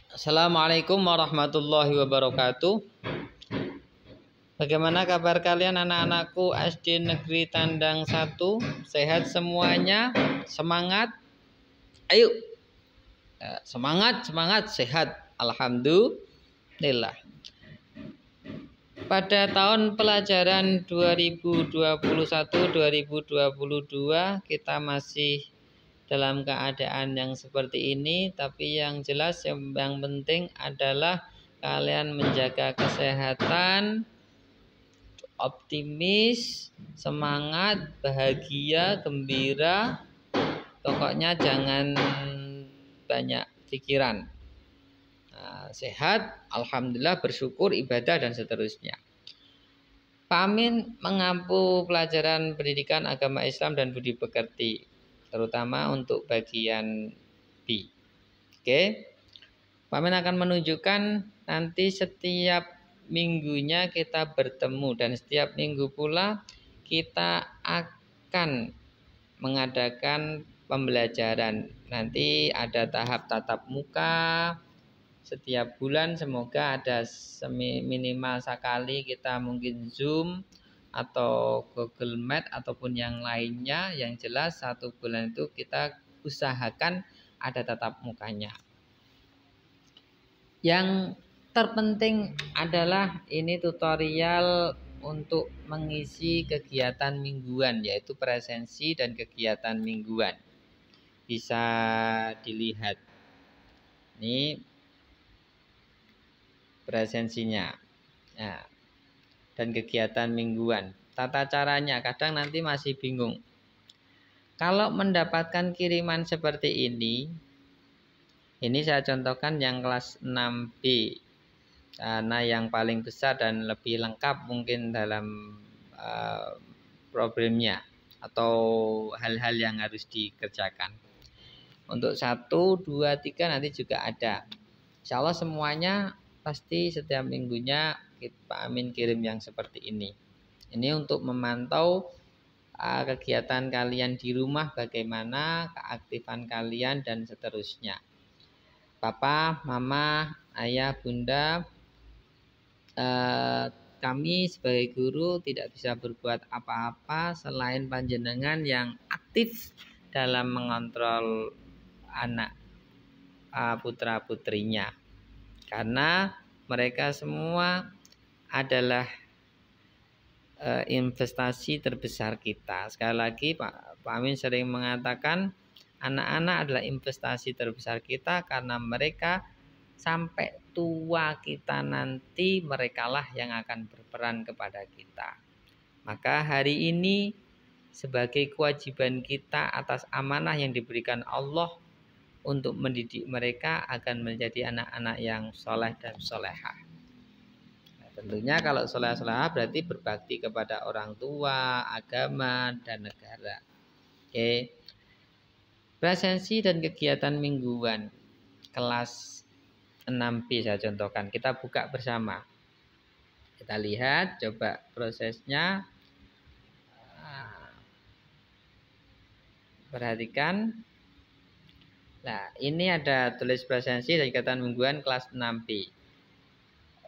Assalamualaikum warahmatullahi wabarakatuh. Bagaimana kabar kalian anak-anakku SD Negeri Tandang 1? Sehat semuanya? Semangat? Ayo. Semangat, sehat. Alhamdulillah. Pada tahun pelajaran 2021-2022 kita masih dalam keadaan yang seperti ini, tapi yang jelas yang penting adalah kalian menjaga kesehatan, optimis, semangat, bahagia, gembira. Pokoknya jangan banyak pikiran. Sehat, alhamdulillah, bersyukur, ibadah, dan seterusnya. Pak Amin mengampu pelajaran pendidikan agama Islam dan budi pekerti, terutama untuk bagian B. Oke, Pak Amin akan menunjukkan nanti setiap minggunya kita bertemu, dan setiap minggu pula kita akan mengadakan pembelajaran. Nanti ada tahap tatap muka setiap bulan, semoga ada minimal sekali kita mungkin Zoom atau Google Meet ataupun yang lainnya. Yang jelas satu bulan itu kita usahakan ada tatap mukanya. Yang terpenting adalah ini tutorial untuk mengisi kegiatan mingguan, yaitu presensi dan kegiatan mingguan. Bisa dilihat. Ini presensinya. Nah, dan kegiatan mingguan. Tata caranya kadang nanti masih bingung. Kalau mendapatkan kiriman seperti ini saya contohkan yang kelas 6B. Karena yang paling besar dan lebih lengkap mungkin dalam problemnya atau hal-hal yang harus dikerjakan. Untuk 1, 2, 3 nanti juga ada. Insya Allah semuanya pasti setiap minggunya Pak Amin kirim yang seperti ini. Ini untuk memantau kegiatan kalian di rumah, bagaimana keaktifan kalian dan seterusnya. Papa, mama, ayah, bunda, kami sebagai guru tidak bisa berbuat apa-apa selain panjenengan yang aktif dalam mengontrol anak putra-putrinya, karena mereka semua adalah investasi terbesar kita. Sekali lagi Pak Amin sering mengatakan anak-anak adalah investasi terbesar kita, karena mereka sampai tua kita nanti merekalah yang akan berperan kepada kita. Maka hari ini sebagai kewajiban kita atas amanah yang diberikan Allah untuk mendidik mereka akan menjadi anak-anak yang soleh dan solehah. Nah, tentunya kalau soleh-solehah berarti berbakti kepada orang tua, agama, dan negara. Oke. Presensi dan kegiatan mingguan kelas 6B saya contohkan. Kita buka bersama. Kita lihat, coba prosesnya. Perhatikan. Nah, ini ada tulis presensi dan kegiatan mingguan kelas 6B.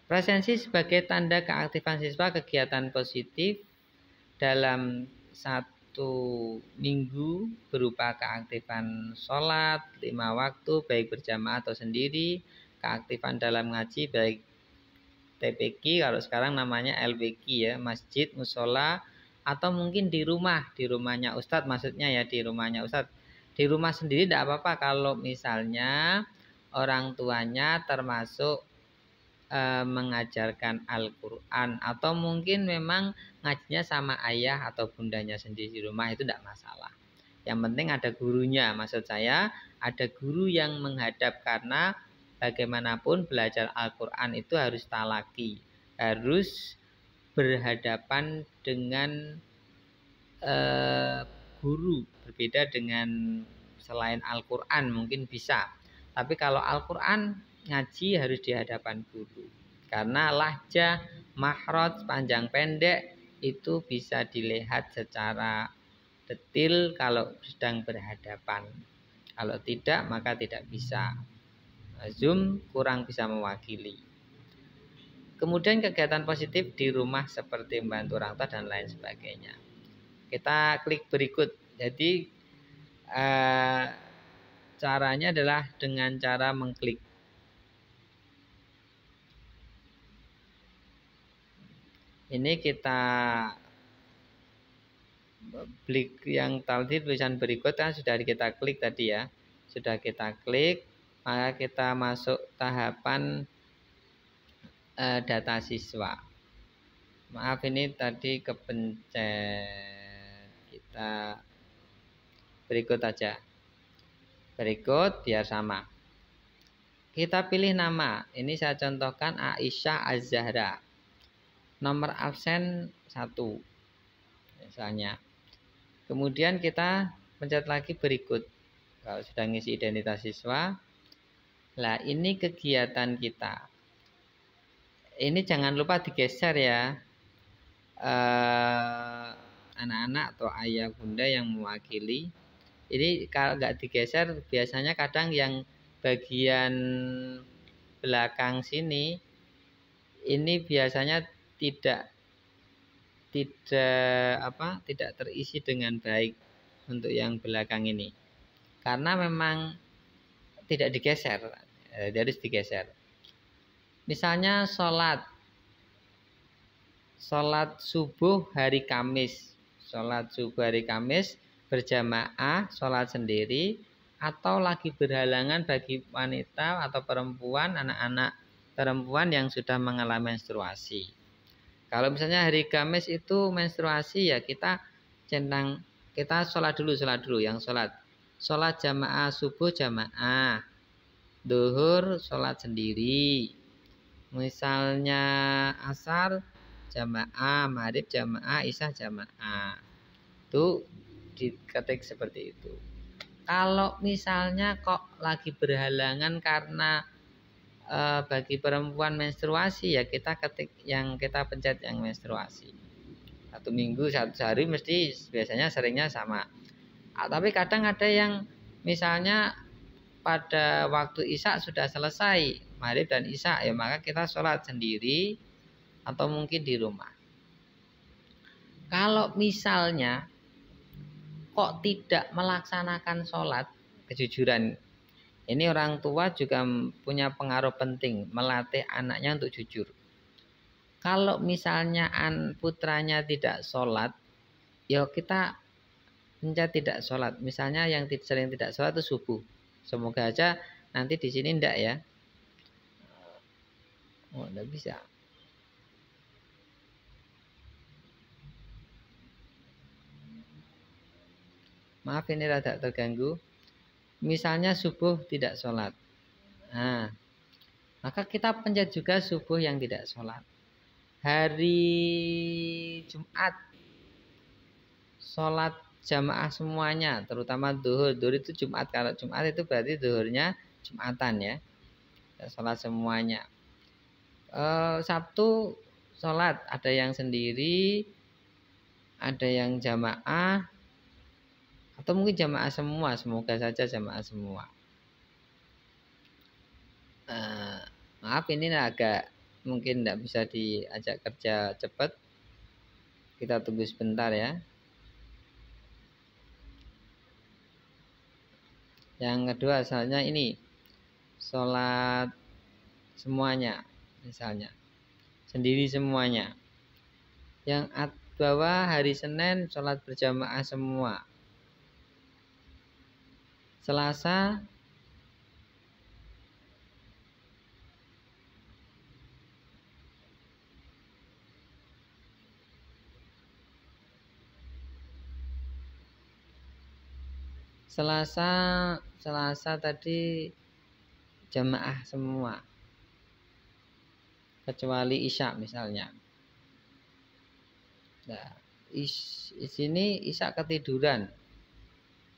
Presensi sebagai tanda keaktifan siswa kegiatan positif dalam 1 minggu berupa keaktifan sholat 5 waktu baik berjamaah atau sendiri, keaktifan dalam ngaji baik TPQ, kalau sekarang namanya LPQ ya, masjid, musola, atau mungkin di rumahnya Ustadz, maksudnya ya di rumahnya Ustadz. Di rumah sendiri tidak apa-apa kalau misalnya orang tuanya termasuk mengajarkan Al-Quran, atau mungkin memang ngajinya sama ayah atau bundanya sendiri di rumah, itu tidak masalah. Yang penting ada gurunya, maksud saya ada guru yang menghadap, karena bagaimanapun belajar Al-Quran itu harus talaki, harus berhadapan dengan guru. Berbeda dengan selain Al-Quran mungkin bisa, tapi kalau Al-Quran ngaji harus di hadapan guru, karena lahjah, makhraj, panjang pendek itu bisa dilihat secara detil kalau sedang berhadapan. Kalau tidak maka tidak bisa. Zoom kurang bisa mewakili. Kemudian kegiatan positif di rumah seperti membantu orang tua dan lain sebagainya. Kita klik berikut. Jadi caranya adalah dengan cara mengklik. Ini kita klik yang tadi tulisan berikut kan sudah kita klik tadi ya. Sudah kita klik, maka kita masuk tahapan data siswa. Maaf ini tadi kepencet. Kita berikut aja. Berikut biar sama. Kita pilih nama. Ini saya contohkan Aisyah Az-Zahra. Nomor absen 1 misalnya. Kemudian kita pencet lagi berikut. Kalau sudah ngisi identitas siswa. Nah, ini kegiatan kita. Ini jangan lupa digeser ya. Anak-anak atau ayah bunda yang mewakili. Ini kalau nggak digeser biasanya kadang yang bagian belakang sini ini biasanya tidak terisi dengan baik untuk yang belakang ini karena memang tidak digeser, harus digeser. Misalnya sholat subuh hari Kamis, berjamaah, sholat sendiri, atau lagi berhalangan bagi wanita atau perempuan, anak-anak perempuan yang sudah mengalami menstruasi. Kalau misalnya hari Kamis itu menstruasi ya kita sholat dulu yang sholat jamaah subuh jamaah, duhur sholat sendiri, misalnya asar jamaah, maghrib jamaah, isya jamaah, itu diketik seperti itu. Kalau misalnya kok lagi berhalangan karena bagi perempuan menstruasi ya kita ketik kita pencet yang menstruasi. 1 minggu 1 hari mesti biasanya seringnya sama. Tapi kadang ada yang misalnya pada waktu isya sudah selesai maghrib dan isya ya maka kita sholat sendiri atau mungkin di rumah. Kalau misalnya kok tidak melaksanakan sholat, kejujuran. Ini orang tua juga punya pengaruh penting melatih anaknya untuk jujur. Kalau misalnya putranya tidak sholat, ya kita pencet tidak sholat. Misalnya yang sering tidak sholat itu subuh. Semoga aja nanti di sini enggak ya. Oh, enggak bisa. Maaf ini rada terganggu. Misalnya subuh tidak sholat. Nah, maka kita pencet juga subuh yang tidak sholat. Hari Jumat sholat jamaah semuanya, terutama duhur. Duhur itu Jumat. Kalau Jumat itu berarti duhurnya Jumatan ya. Sholat semuanya. Sabtu sholat. Ada yang sendiri, ada yang jamaah, atau mungkin jamaah semua. Semoga saja jamaah semua. Maaf ini agak mungkin tidak bisa diajak kerja cepat. Kita tunggu sebentar ya. Yang kedua misalnya ini sholat semuanya misalnya sendiri semuanya. Yang bawah hari Senin sholat berjamaah semua. Selasa tadi jamaah semua kecuali isya misalnya. Nah, di sini isya ketiduran.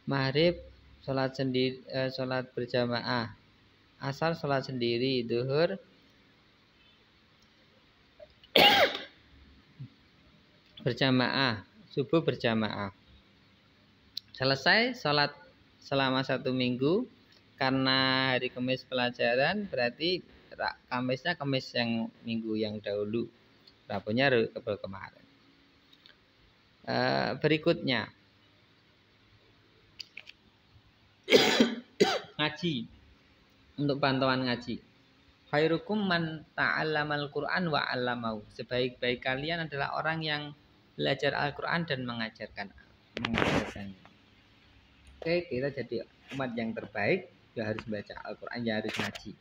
Maghrib sholat sendiri, sholat berjamaah. Asar sholat sendiri, duhur berjamaah, subuh berjamaah. Selesai sholat selama 1 minggu, karena hari Kamis pelajaran, berarti Kamisnya Kamis yang minggu yang dahulu, Rabunya Rabu kemarin. Berikutnya ngaji, untuk pantauan ngaji. Khairukum man ta'allamal Qur'an wa 'allamahu. Sebaik-baik kalian adalah orang yang belajar Al-Qur'an dan mengajarkannya. Oke, kita jadi umat yang terbaik, ya harus baca Al-Qur'an, ya harus ngaji.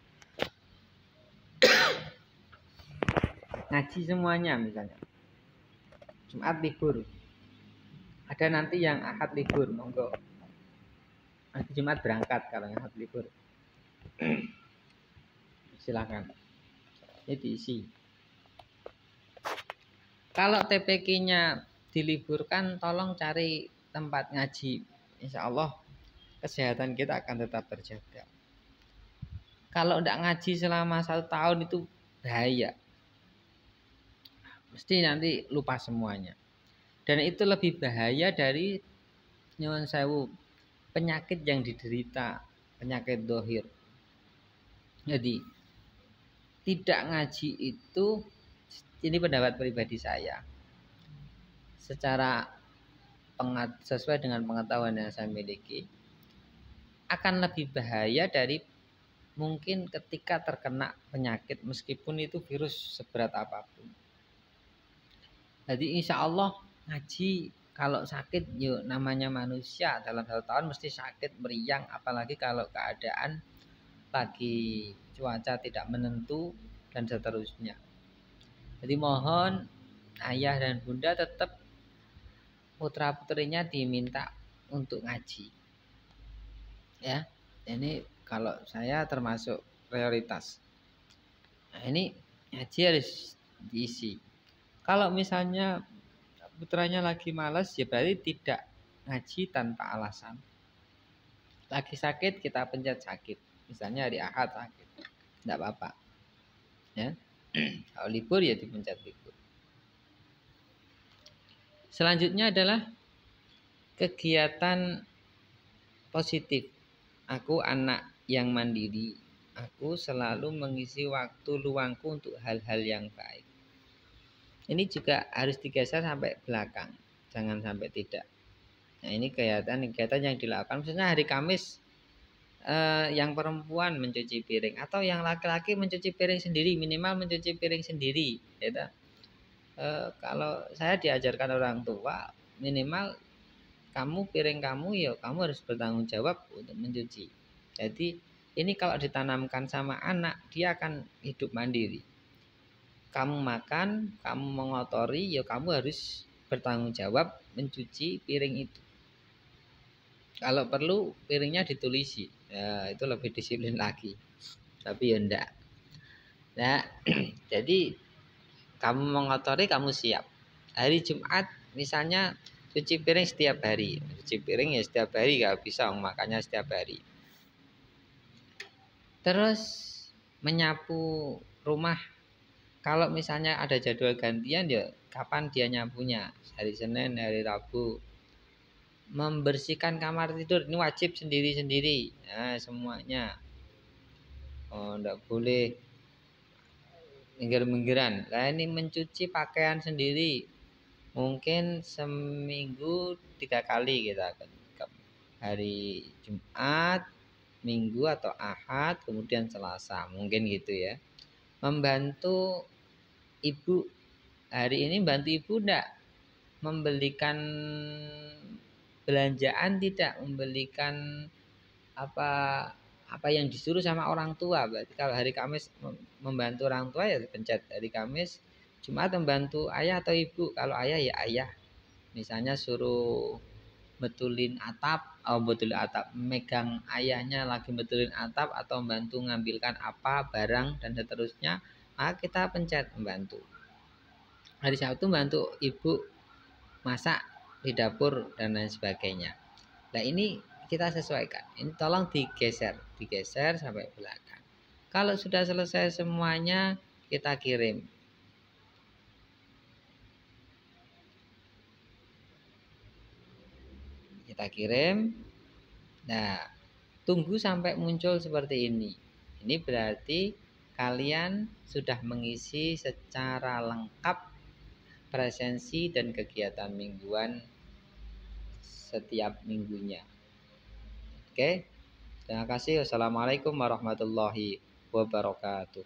Ngaji semuanya misalnya. Jumat libur. Ada nanti yang Ahad libur, monggo. Nanti Jumat berangkat kalau yang Ahad libur. Silakan. Ini diisi. Kalau TPQ-nya diliburkan, tolong cari tempat ngaji. Insya Allah kesehatan kita akan tetap terjaga. Kalau tidak ngaji selama 1 tahun itu bahaya. Mesti nanti lupa semuanya. Dan itu lebih bahaya dari nyuwun sewu penyakit yang diderita, penyakit dohir. Jadi tidak ngaji itu, ini pendapat pribadi saya, secara sesuai dengan pengetahuan yang saya miliki, akan lebih bahaya dari mungkin ketika terkena penyakit meskipun itu virus seberat apapun. Jadi insya Allah ngaji, kalau sakit yuk, namanya manusia, dalam 1 tahun mesti sakit meriang, apalagi kalau keadaan lagi cuaca tidak menentu dan seterusnya. Jadi mohon ayah dan bunda tetap putra-putrinya diminta untuk ngaji. Ya, ini kalau saya termasuk prioritas. Nah, ini ngaji harus diisi. Kalau misalnya putranya lagi malas, ya berarti tidak ngaji tanpa alasan. Lagi sakit kita pencet sakit. Misalnya hari Ahad sakit, tidak apa-apa. Ya, kalau libur ya dipencet libur. Selanjutnya adalah kegiatan positif. Aku anak yang mandiri. Aku selalu mengisi waktu luangku untuk hal-hal yang baik. Ini juga harus digeser sampai belakang, jangan sampai tidak. Nah, ini kegiatan yang dilakukan. Misalnya hari Kamis yang perempuan mencuci piring, atau yang laki-laki mencuci piring sendiri, minimal mencuci piring sendiri. Ya, kalau saya diajarkan orang tua, minimal piring kamu ya kamu harus bertanggung jawab untuk mencuci. Jadi ini kalau ditanamkan sama anak, dia akan hidup mandiri. Kamu makan, kamu mengotori, ya kamu harus bertanggung jawab mencuci piring itu. Kalau perlu piringnya ditulisi, ya itu lebih disiplin lagi. Tapi ya enggak. Nah, jadi kamu mengotori, kamu siap. Hari Jumat misalnya cuci piring setiap hari. Cuci piring ya setiap hari, gak bisa makannya setiap hari. Terus menyapu rumah. Kalau misalnya ada jadwal gantian, ya kapan dia nyapunya? Hari Senin, hari Rabu. Membersihkan kamar tidur ini wajib sendiri-sendiri. Nah, semuanya. Oh, enggak boleh minggir-minggiran. Nah, ini mencuci pakaian sendiri. Mungkin seminggu 3 kali kita akan hari Jumat, Minggu atau Ahad, kemudian Selasa, mungkin gitu ya. Membantu ibu, hari ini bantu ibu enggak membelikan belanjaan, tidak membelikan apa yang disuruh sama orang tua. Berarti kalau hari Kamis membantu orang tua ya pencet hari Kamis. Jumat membantu ayah atau ibu. Kalau ayah ya ayah. Misalnya suruh betulin atap, megang ayahnya lagi betulin atap atau membantu ngambilkan apa barang dan seterusnya, maka kita pencet membantu. Hari Sabtu bantu ibu masak di dapur dan lain sebagainya. Nah, ini kita sesuaikan. Ini tolong digeser sampai belakang. Kalau sudah selesai semuanya, kita kirim. Nah, Tunggu sampai muncul seperti ini. Ini berarti kalian sudah mengisi secara lengkap presensi dan kegiatan mingguan setiap minggunya. Oke. Terima kasih. Wassalamualaikum warahmatullahi wabarakatuh.